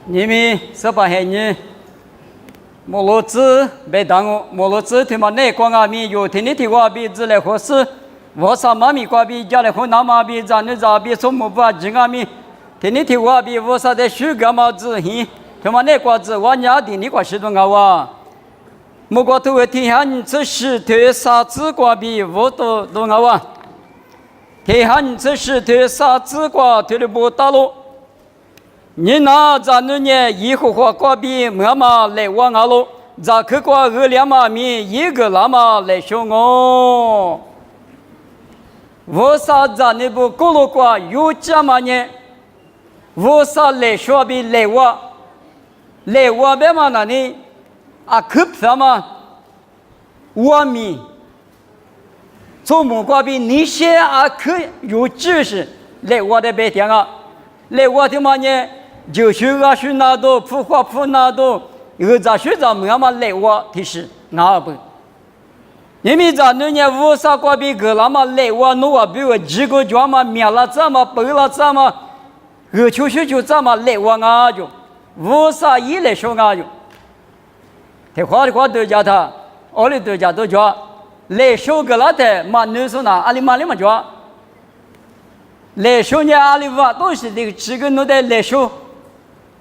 你们十八黑年，摩罗子被当我摩罗子他妈那光阿米有天的提瓜比之类合适，我啥妈咪瓜比家里和那妈比咱那咋比从木巴金阿米，天的提瓜比我啥的许个嘛子hin，他妈那瓜子我家的你瓜是多高啊？莫瓜头天下你这是对啥子瓜比我都高啊？天下你这是对啥子瓜对的不大路？你那咱那年以后话瓜比妈妈来往阿路，咱去瓜2码米一个那么来凶我。我啥咱那不过路瓜有这么呢？我啥来说比来我别嘛那呢？啊，去什么？我米。做木瓜比你些啊去有知识来我的白天啊，来我的嘛呢？就学啊学那多，普话普那多，咋学咋么嘛来我的是哪不？你们咋那年五啥瓜比个那么来我弄啊？比如几个家嘛灭了怎么背了怎么，就怎么来我啊就，五啥一来说啊就，他话的话都叫他，我的都叫都叫。来修个那的嘛，女生呐，阿里嘛叫，来修呢阿里话都是这个几个弄的来修，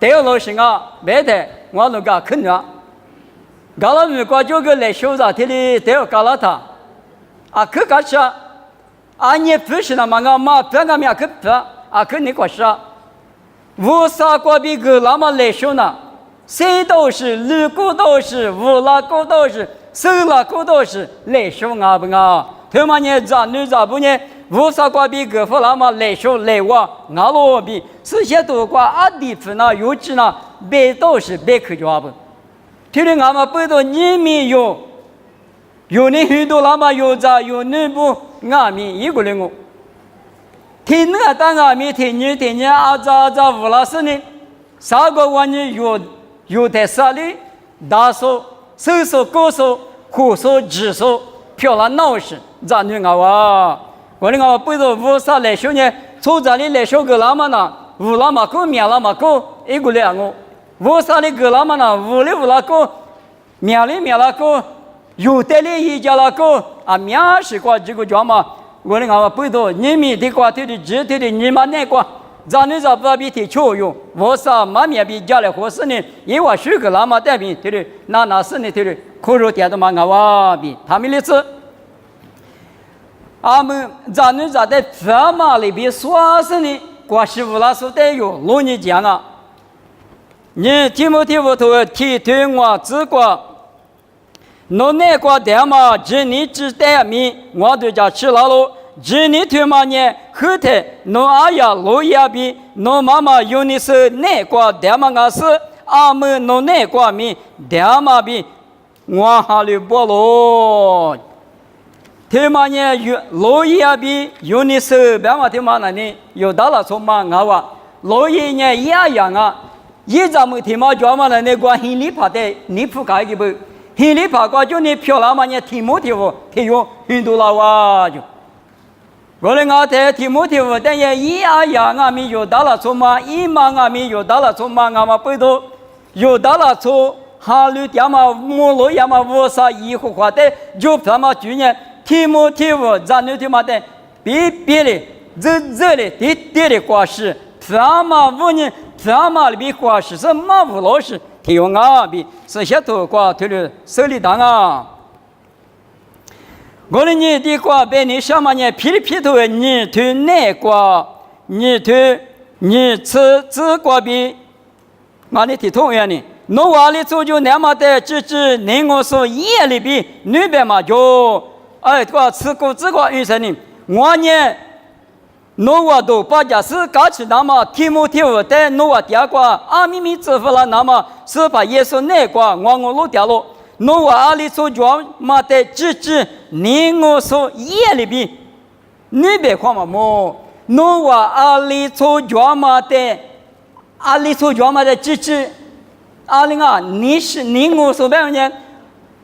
对老师啊，别的我那个肯定，搞了没过就个来修啥，这里都要搞了他，啊可干啥？啊你不是那么个嘛，别个面可不，啊可你过啥？无啥过比个那么来修呢？谁都是，路过都是，无拉过都是。手拉口都是来修啊不啊？他妈呢咱女咱不呢？无啥瓜比个夫那么来修来我俺罗比，这些都瓜阿弟夫那有知那别都是别去抓不？听听俺们不都你们有你很多那么有咋有你不俺们一个人哦？听那当俺们听你啊咋无拉是呢？啥个玩意有在啥里大手？手手、高手、虎手、直手，漂亮闹事，咱女娃娃，我的娃不知无啥来修呢，从这里来修个那么呢，无那么高，面那么高，一个两个，无啥的个那么呢，无那高，面那高，有的哩一家那高，啊面是瓜这个叫嘛，我的娃娃不知道，你们的瓜对的，直对的，你们那瓜。咱那咋不比提球用？我啥嘛面比家里合适呢？因为许个那么带比对的，那是呢对的，可肉点的嘛俺娃比他们那次，俺们咱那咋在这嘛里边说是呢？过师傅那时得有罗你讲啊，你听不听不头提对我只管，侬那个点嘛，只你只带米，我就叫吃了喽。只你他妈呢？后头侬阿呀路呀比，侬妈妈有你是哪个点嘛？我是阿们侬哪个米点嘛比，我哈里不咯？他妈呢有路呀比有你是别嘛？他妈那呢有到了从嘛我话路呀呢也样啊，一咱们他妈叫嘛那个心里怕的，你不该的不？心里怕过就你漂亮嘛呢？提莫提我提用很多了哇就。我的我在提莫提我，但也一样俺们有到了从嘛，一嘛俺们有到了从嘛，俺们不都有到了从哈律点嘛，摩罗呀嘛，我啥以后话的就他妈去年提莫提我，咱那他妈的别的这里滴的瓜是，他妈五年他妈里边瓜是什么无老师提用啊比这些都瓜推了手里当啊。我的你的瓜被你什么呢？噼里噼头你推哪瓜？你推你吃瓜比，俺的提同样呢。侬娃里做就那么的，只你我说夜里比那边嘛就哎瓜吃过这个医生呢，我呢侬娃都把家事搞起那么提莫提我的侬娃第二瓜阿咪咪支付了那么是把耶稣那瓜我落掉了。侬娃阿里做脚嘛的只你我说夜里边，你别看嘛么？侬娃阿里做脚嘛的，阿里做脚嘛的只阿里啊，你我说别人，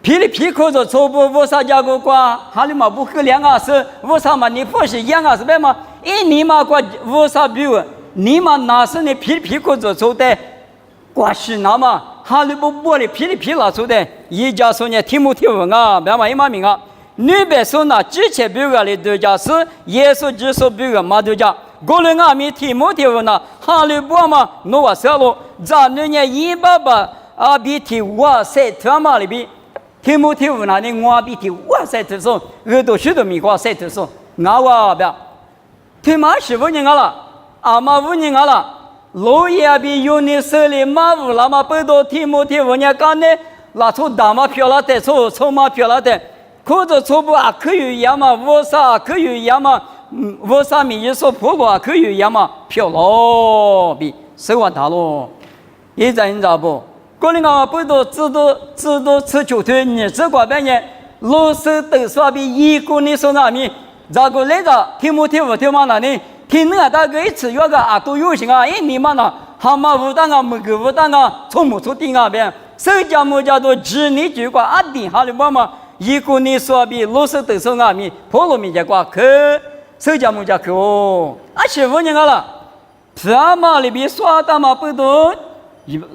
噼里噼口着做不我啥家个瓜，哈里嘛不可两啊是，我啥嘛你不是一样啊是别嘛？你嘛瓜我啥比我，你嘛那是你噼里噼口着做的。瓜是那么哈利波玻璃噼里噼啦说的，一家说呢提摩提文啊，别嘛一码名啊，女别说呢之前别个的对家是耶稣之所别个嘛对家，过了阿米提摩提文呢，哈利波嘛诺瓦塞罗，咱那呢一爸爸啊比提瓦塞特嘛里比。提摩提文那里我比提瓦塞特说，耳朵许多米瓜塞特说，我别，提马是5年了，阿妈5年了。罗亚比有你手里马乌拉马不多提摩提文呀干呢，拉出大马漂了的，抽马漂了的，可着抽不啊可以呀嘛，我啥可以呀嘛，我啥米一说破过可以呀嘛，漂了比手腕大咯，一在你咋不？过年啊不多知道吃酒腿，你这个半年老师都说比一个你说那米，咋个来着？提摩提文提嘛那里？听那大哥一次约个啊都有行啊，你们呐，蛤蟆无当啊，没个无当啊，从木头顶啊边，手家木家都只你就挂啊顶哈的妈妈，一个你说比老师都说阿米，婆罗米家挂去，手家木家去哦，啊15年了，他妈里边耍大嘛不多，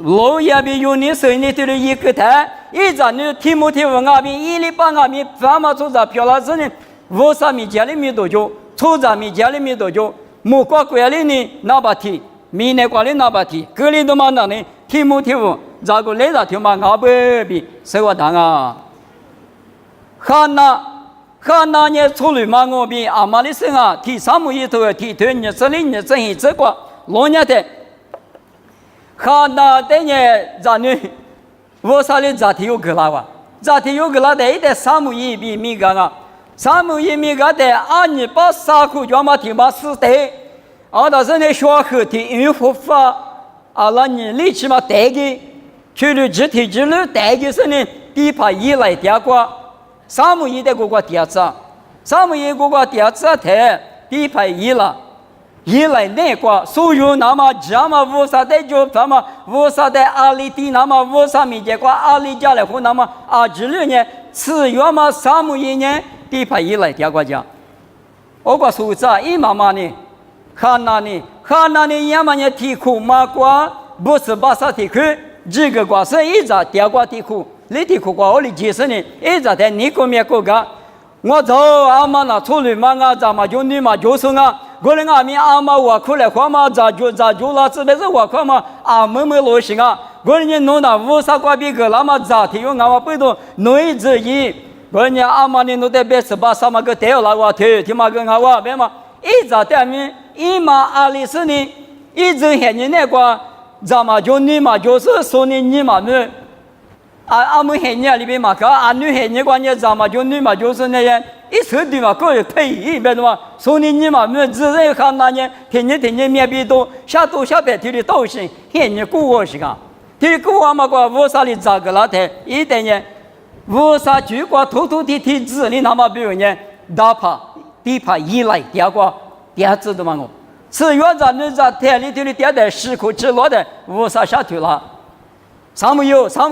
老爷边有你手你对了一个台，一张你提摩提文阿米，一里半阿米，他妈做啥漂亮子呢？我啥米家里面多久？初咱米家里面多久？木瓜瓜里呢那把提，米内瓜里那把提，格里都嘛那呢？提摩提文，咋个来着？听嘛阿伯比什么当啊？哈那呢处理嘛我比阿玛里生啊，提3木一头提腿你这里你这一这个老年的，哈那的呢咱呢，我啥里咋提有个啦哇？咋提有个啦的？一点3木一比米干啊？3木1米个的，按你把3口就嘛提嘛4代，但是呢小后提因为佛法，那你力气嘛带给，去了肢体之路带给是呢，地怕1来点过，3木1的个个点子，3木1个点子台，地怕1了，1来那个，所有那么这么无啥的就那么无啥的阿里地那么无啥米结果阿里家来后那么之路呢，4月嘛3木1年。地派1来点国家，我个数字一妈妈呢，哈那呢，要么呢提库马瓜不是巴萨提库，这个瓜是一直点国提库，你提库瓜我的解释呢，一直在你个面个个，我走阿妈那处理嘛啊，咱们就你嘛就是啊，我的阿弥阿妈我哭来话嘛，咋就了，这边是我哭嘛，阿妹妹罗行啊，我的弄那无啥瓜比个那么咋提用阿妈不懂，弄一之一。我人家阿妈呢，弄得别是把什么个带了我推，听嘛跟我别嘛，一直在面，一嘛阿里是呢，一直喊你那个，咱们就你嘛就是说你嘛呢，阿们喊你里边嘛，可阿女喊你关键咱们就你嘛就是那样，一手对嘛各有配一边的嘛，说你嘛呢，自然看那年天天面壁多，下白天的都行，喊你过我是个，提过我嘛个我啥里咋个了的，一点呢。为啥举过头地子里那么比如呢？大怕地怕1来点过点子的嘛我，4月咱那在田里头的点的10口吃落的，为啥下头了？3木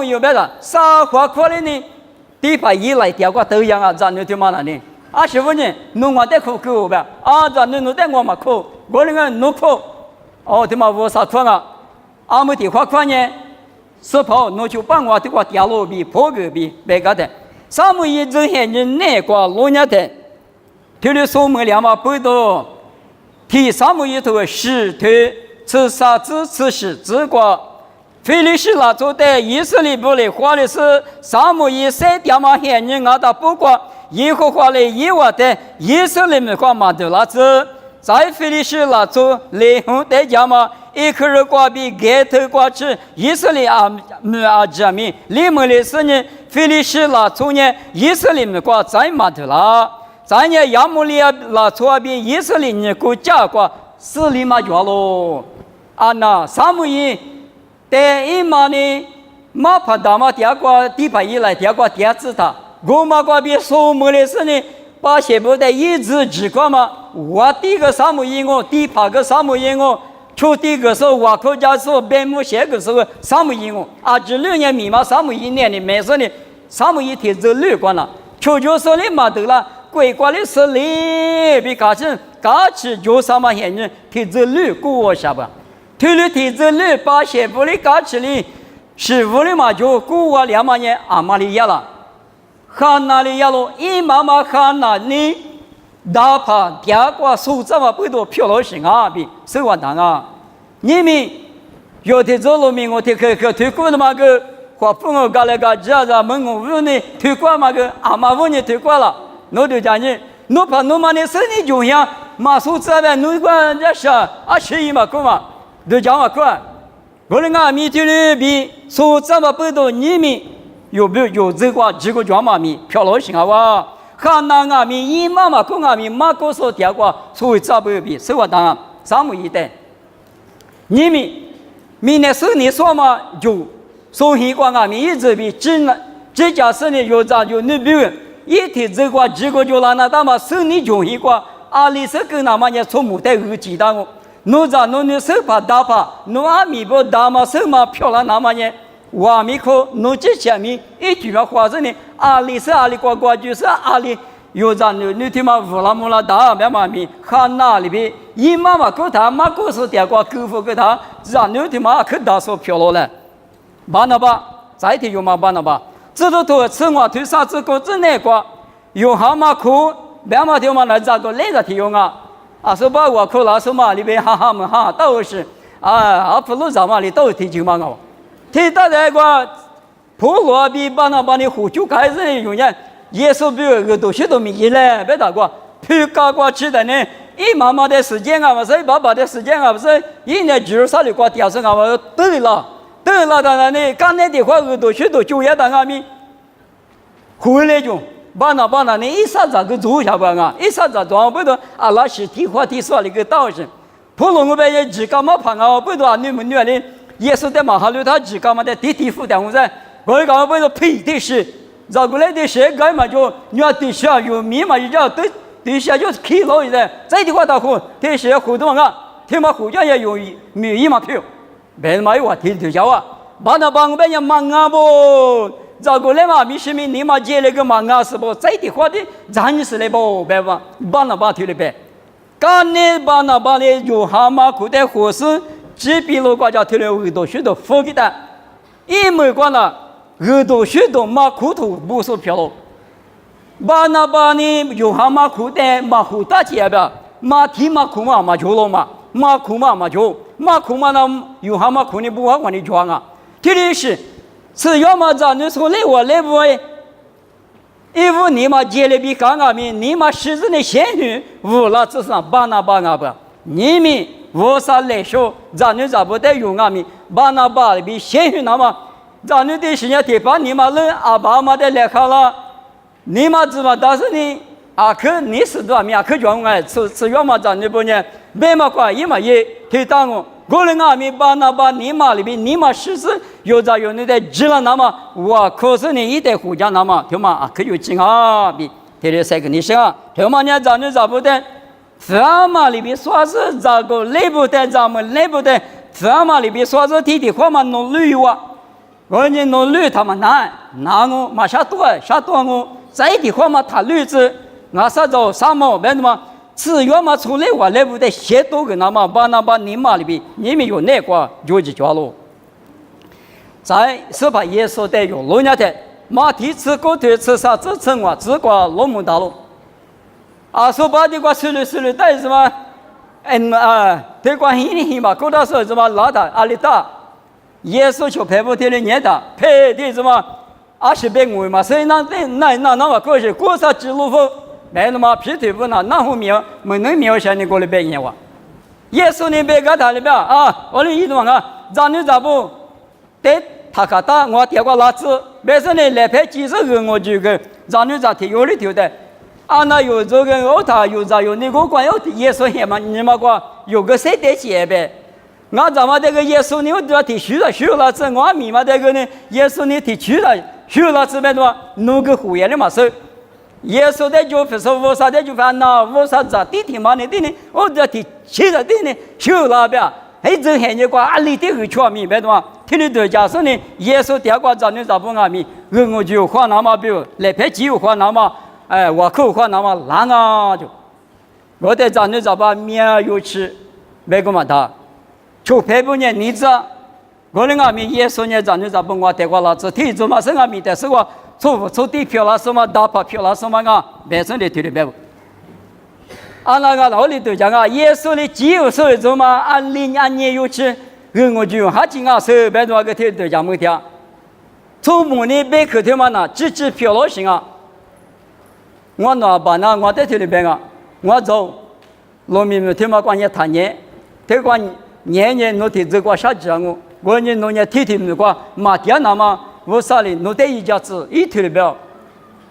有别的，啥花可的呢？地怕1来点过都一样啊，咱那头嘛那呢？15年弄我的苦呗，咱那弄的我嘛苦，我那个弄苦，他妈为啥苦啊？阿没地花苦呢？是跑弄就帮我这个掉落比破个比别个的，3木1之前人那个老年的，他的数目2嘛不多，提3木1头10头，吃啥子吃食之过，菲利斯拉做的以色列部的花的是3木1 3点嘛喊人啊的不过，耶和华的耶和华的以色列的话嘛的那子，在菲利斯拉做雷洪的家嘛。一颗人瓜比盖头瓜吃，以色列阿加米，你们的是呢？菲利斯拉从呢以色列的瓜在嘛的啦？在呢亚摩利亚拉错比以色列的国家瓜是里嘛叫咯？那3木1在一嘛呢？马帕达嘛第二瓜地帕1来第二瓜第二次他，我嘛瓜比数目的是呢？把些不得一直只瓜嘛？我第一个3木1我，第帕个3木1我。出第一个时候，我口家时候白木写个时候3木1我，这6年密码3木1年的没事呢，3木1天这6关了，求说的嘛得了，鬼关的是你比嘎起就什么现人天这6过下吧，推了体子里把媳妇里嘎起里，师傅里嘛就古我2万年阿玛里亚了，汉那里亚咯，一妈妈汉那里，哪怕第二个数这么不多漂亮性啊比手腕大啊，你们有的走路面我听可推过的嘛个，或朋友搞来个家家门我问你推过嘛个，阿妈问你推过了，我就讲你，我怕我妈的身体就像马数这边，我管这啥21嘛个嘛。都讲嘛个，我们阿弥陀佛比说这么不多，你们有没有这个几个讲嘛咪漂亮性啊哇？汉那阿弥一妈妈跟阿弥马哥说第二个，所以这不比手话当三木一代，你们明年是你说嘛就所以讲阿弥一直比这家是呢有咋就你比如一天这个几个就拿那大嘛是你就一个阿里是跟那么也从木带有几单个。侬在侬的手把打把，侬阿弥不打嘛手嘛漂亮那么呢？我阿弥可侬这前面一句话是呢，阿里是阿里呱呱就是阿里，有在你听嘛乌拉木拉打别嘛咪，看那里边一妈妈给他妈告诉点个功夫给他，让你听嘛可打说漂亮了，办了吧？再听有嘛办了吧？这都头吃我推啥子个子那个，有蛤蟆苦，别嘛听嘛来咋个来着听用啊？啊，说把我口拉说嘛，里边哈哈们哈都是啊，不如咱们里都提就嘛个，提到那个普罗比把那把你胡就开始用人，耶稣比个东西都没了，别打过，皮搞过去的呢，一妈妈的时间啊，不是爸爸的时间啊，不是一年就是啥的过调整啊，我对了，当然呢，刚才的话个东西都就业当阿米，回来就。把那你一下子个做下边啊，一下子装不到阿拉是提话提说那个道士，普通我们也只干嘛怕啊，不多你们女的也是在马哈路他只干嘛的地负担我噻，我干嘛不说呸的是，绕过来的是干嘛就你要地下有密码一叫地下就是开路噻，这的话他活地下活动啊，天马互相也有米嘛票，别嘛有话提下啊，把那帮我们也忙啊不。绕过来嘛，米是米，你嘛接那个嘛啊是不？在的话的，咱是来不白吧？把那把推了白，干呢把那把的有蛤蟆裤带火势，这边路国家推了耳朵许多佛给的，一没关了，耳朵许多马裤头不是漂亮，把那把呢有蛤蟆裤带马虎大姐吧，马蹄马裤嘛就了嘛，马裤嘛就，马裤嘛那有蛤蟆裤你不往你装啊，这里是。是要么咱你说来我来不哎，因为你嘛接了比刚刚面，你嘛实质的咸鱼，无了至少把那吧，你们无啥来说，咱你咋不得用啊面，把那比咸鱼那么，咱你的时间提把你嘛人阿爸嘛的来看了，你嘛知道，但是呢，阿克你是多少面阿克讲哎，是要么咱你不呢，别嘛管也嘛也提当我。我们阿弥把那把尼玛里边尼玛实施有在有你的知了那么我可是你一代胡家那么对吗啊可有劲啊比这里三个你想啊对吗你咱你找不得咱们里边说是这个来不得咱们来不得咱们里边说是天天话嘛弄旅游啊我你弄旅他们难我马上多我在的话嘛他旅子我啥走啥么别的嘛只要嘛出来我来不得写多个那么把那把你妈里边你们有那个就去抓了在是把耶稣带有老娘的马蹄吃狗腿吃啥子吃我只管老母大路啊说把这个吃了但是嘛这个很嘛搞到说什么老大阿里大耶稣就拍不天的年的拍的什么20倍我嘛所以那么过去过啥记录风来了嘛，皮腿不拿，那后面没能描写你过来白眼哇。耶稣你别个他里边啊，我的意思嘛，让你咋不？对，他看到我贴过拉子，别说你来拍几十个我就个，让你咋贴有里头的。啊，那有这个我他有咋有那个管有耶稣也嘛，你嘛个有个谁得钱呗？我咱们这个耶稣你都要提虚了子，我米嘛这个呢，耶稣你提虚了子呗，对吧？弄个胡言的嘛是。耶稣的就说我啥的就烦恼，我啥子地铁嘛的呢？我这地去了的呢，修了呗。还这还你挂阿里的个全明白的嘛？听你对假说呢，耶稣第二个找你找不阿米，我就花那么表，来拍机油花那么，我口花那么难啊就。我得找你找把面有吃，没个嘛他，就陪不年你子，我的阿弥耶稣呢，咱就不我得过了，这天主嘛是阿弥的，是我出地票了，什么打跑票了，什么啊，别生的推的别不。按那个老里头讲啊，耶稣的只有手中嘛，按零按年有吃，我就用哈金啊手别多个头讲没听，从母呢别口头嘛呢，只票了行啊。我拿把那我在推的别个，我走，农民们听嘛关键谈年，这关年农田这个啥子啊我呢农业天天那个马天那么我啥哩农得一家子一推的别，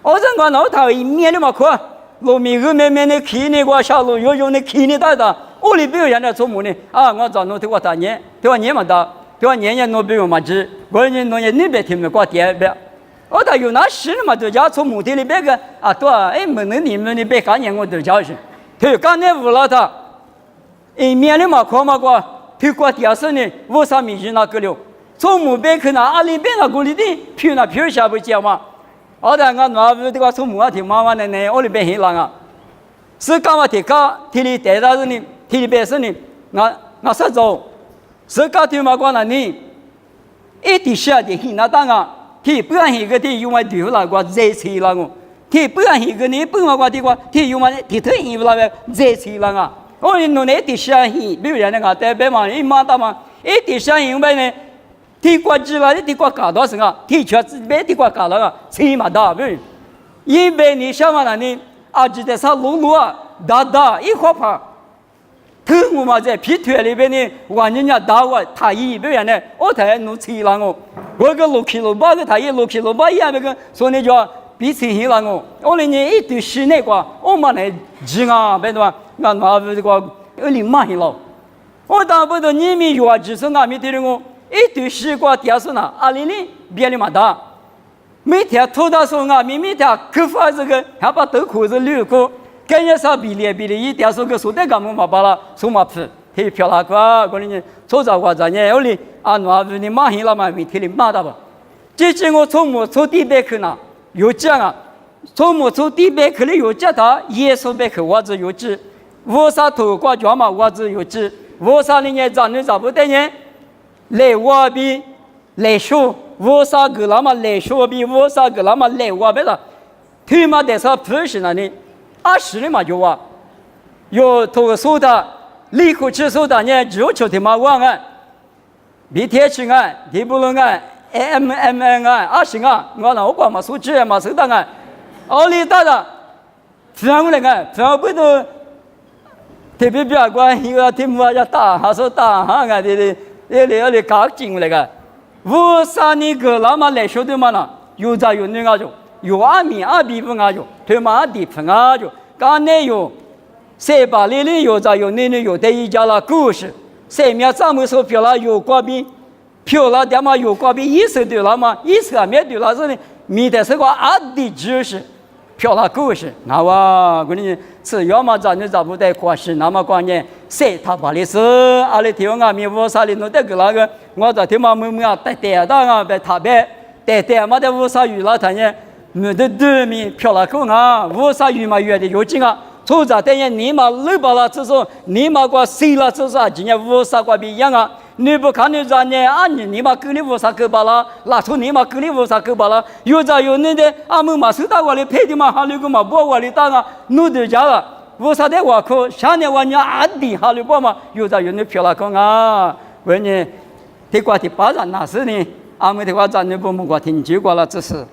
我这我老头一面的嘛快。农民后面的看那个小路，有那看的大的，我里边现在做么呢？啊，我找侬对我大年，对我年嘛大，对我年侬比我嘛只，我年侬也那边听没过点边，我他有那事嘛，就家从木地里边个啊多哎，没能你们那边干年我都教是，他刚才无了他，一面的嘛看嘛过，他过第二次呢，我上面去那个了，从木边去那阿里边那个里的，皮那皮下不讲嘛。我在我那边这个从木啊听妈妈的呢，我里边很冷啊。是干嘛听歌？听你带到人呢，听你别说呢，我说走。是干听嘛过那呢？一点下的很那当啊，听不然一个的用来对付那个热气了我，听不然一个呢不嘛过的个，听用来听头很那个热气了啊。我弄那一点下很，比如人那个代表嘛，一马大嘛，一点下很为呢。地瓜子啦，地瓜搞多少个？地圈子别地瓜搞了个，起码大不？因为你想嘛，那你啊，就在啥路啊，大一块块，头我嘛在皮腿里边呢，往人家打我，他一不然呢，我才弄起了我个6kg8个，他也6kg8一样那个，所以你就比起了我那年一堆室内瓜，我嘛来吃啊，别的话，俺那这个里买了，我当不到你们有只是俺们对我。一堆西瓜掉是呢，阿里里别的嘛大，每天偷到手啊，每天口发这个，还把豆壳子溜过，感觉啥比例一掉手个手袋干么嘛把了，手嘛皮，太漂亮瓜，过年做着瓜子呢，我哩啊那你马上了嘛，每天哩马的吧，最近我从木从地边去呢，有讲啊，从木从地边去里有讲他耶稣边去我只有知，我啥头瓜角嘛我只有知，我啥哩呢长得找不得呢。来我比来说，我啥个那么来说比我啥个那么来我别了，他妈的啥不是那里，20的嘛就啊，有头个手的，立刻去手的呢，只有求他妈往啊，比天气啊，地不冷啊 ，MM 啊，20啊，我那我管嘛手机嘛手的啊，奥利大的，反过来啊，反不都特别别管一个题目要打，还是打哈个的。那搞进来个，我啥那个那么来说的嘛呢？有在有那个就，有阿米阿比不阿就，他妈的不阿就，刚才有380里有在有那有的一家了故事，3面上面说票了有挂币，票了他妈有挂币1手对了嘛，1手面对了是呢，米的是个阿的知识。漂亮故事，那我跟你是要么咱就找不到关系，那么关键谁他把的是阿里地方啊，米乌沙里弄得个那个，我在天嘛没啊带到啊被他别带嘛的乌沙鱼了，他呢没得对面漂亮个啊，乌沙鱼嘛约的有劲啊，从这等于你嘛老把了这种，你嘛过谁了这种，今年乌沙过不一样啊。你不看你咱呢？啊你嘛跟你乌啥狗巴啦？拉出你嘛跟你乌啥狗巴啦？有在有那的，俺们嘛手打过来配的嘛，哈那个嘛不过来打啊，弄得家了。乌啥的话可，下年我娘俺的哈那个嘛，有在有那漂亮个啊，问你，这块的巴掌那是呢？俺们这块咱那不木瓜挺久过了，这是。